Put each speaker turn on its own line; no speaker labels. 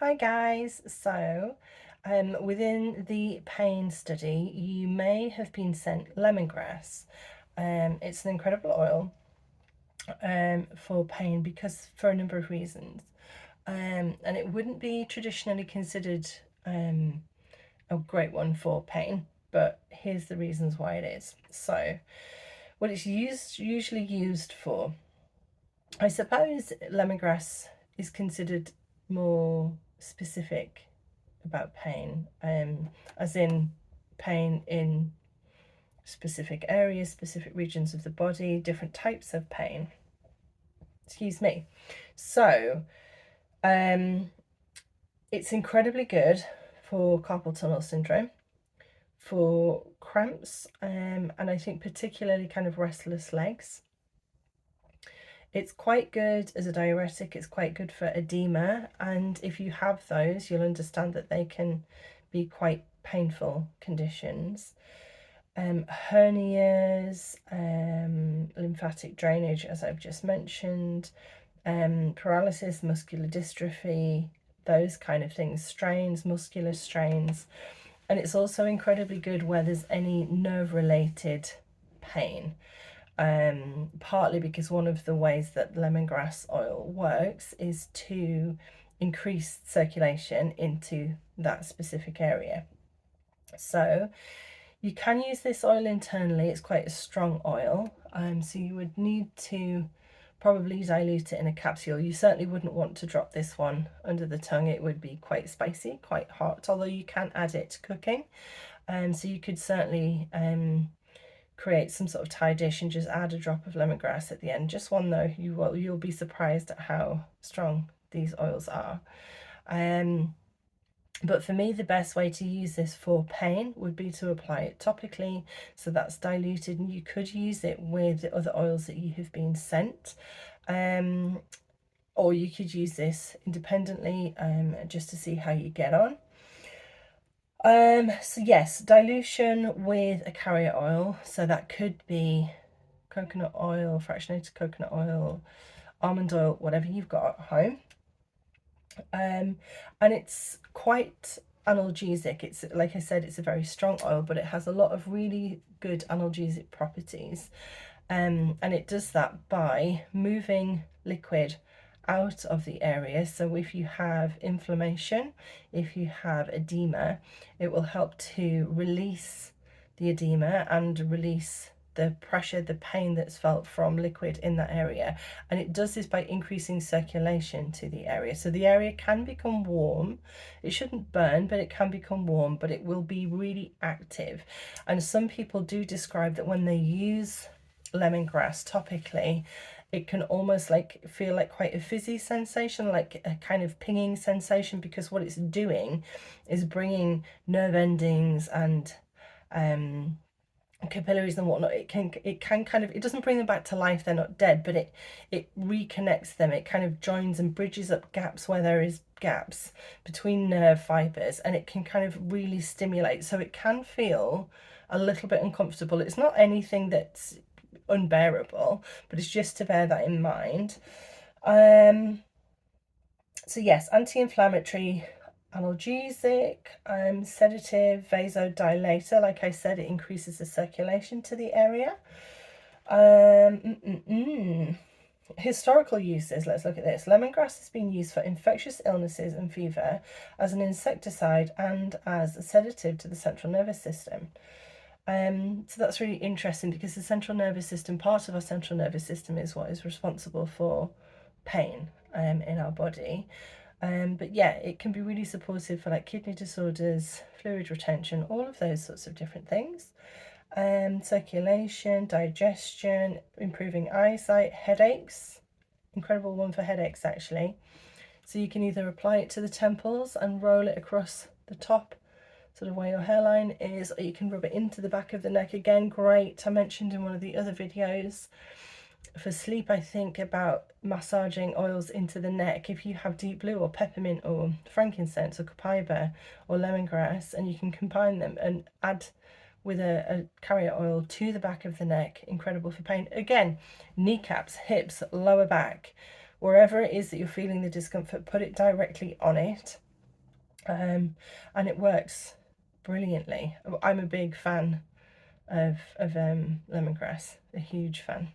Hi guys, within the pain study you may have been sent lemongrass. It's an incredible oil for pain because for a number of reasons, and it wouldn't be traditionally considered a great one for pain, but here's the reasons why it is. So what it's usually used for, I suppose lemongrass is considered more specific about pain, as in pain in specific areas, specific regions of the body, different types of pain. Excuse me. So, it's incredibly good for carpal tunnel syndrome, for cramps, and I think particularly kind of restless legs. It's quite good as a diuretic, it's quite good for edema, and if you have those, you'll understand that they can be quite painful conditions. Hernias, lymphatic drainage, as I've just mentioned, paralysis, muscular dystrophy, those kind of things, strains, muscular strains. And it's also incredibly good where there's any nerve-related pain. Partly because one of the ways that lemongrass oil works is to increase circulation into that specific area. So you can use this oil internally. It's quite a strong oil, so you would need to probably dilute it in a capsule. You certainly wouldn't want to drop this one under the tongue. It would be quite spicy, quite hot, although you can add it to cooking. So you could certainly create some sort of Thai dish and just add a drop of lemongrass at the end. Just one though, you'll be surprised at how strong these oils are. But for me, the best way to use this for pain would be to apply it topically, so that's diluted, and you could use it with the other oils that you have been sent. Or you could use this independently just to see how you get on. So yes, dilution with a carrier oil, so that could be coconut oil, fractionated coconut oil, almond oil, whatever you've got at home. And it's quite analgesic. It's, like I said, it's a very strong oil, but it has a lot of really good analgesic properties. And it does that by moving liquid out of the area. So if you have inflammation, if you have edema, it will help to release the edema and release the pressure, the pain that's felt from liquid in that area. And it does this by increasing circulation to the area. So the area can become warm. It shouldn't burn, but it can become warm, but it will be really active. And some people do describe that when they use lemongrass topically, it can almost like feel like quite a fizzy sensation, like a kind of pinging sensation, because what it's doing is bringing nerve endings and capillaries and whatnot. It can kind of, it doesn't bring them back to life, they're not dead, but it reconnects them. It kind of joins and bridges up gaps where there is gaps between nerve fibers, and it can kind of really stimulate. So it can feel a little bit uncomfortable. It's not anything that's unbearable, but it's just to bear that in mind. So yes, anti-inflammatory, analgesic, sedative, vasodilator. Like I said, it increases the circulation to the area. Historical uses, let's look at this. Lemongrass has been used for infectious illnesses and fever, as an insecticide and as a sedative to the central nervous system. So that's really interesting, because the central nervous system, part of our central nervous system, is what is responsible for pain in our body. But yeah, it can be really supportive for like kidney disorders, fluid retention, all of those sorts of different things. Circulation, digestion, improving eyesight, headaches. Incredible one for headaches actually. So you can either apply it to the temples and roll it across the top, sort of where your hairline is, or you can rub it into the back of the neck. Again, great. I mentioned in one of the other videos for sleep, I think, about massaging oils into the neck. If you have deep blue or peppermint or frankincense or copaiba or lemongrass, and you can combine them and add with a carrier oil to the back of the neck, incredible for pain. Again, kneecaps, hips, lower back, wherever it is that you're feeling the discomfort, put it directly on it. and it works brilliantly. I'm a big fan of lemongrass, a huge fan.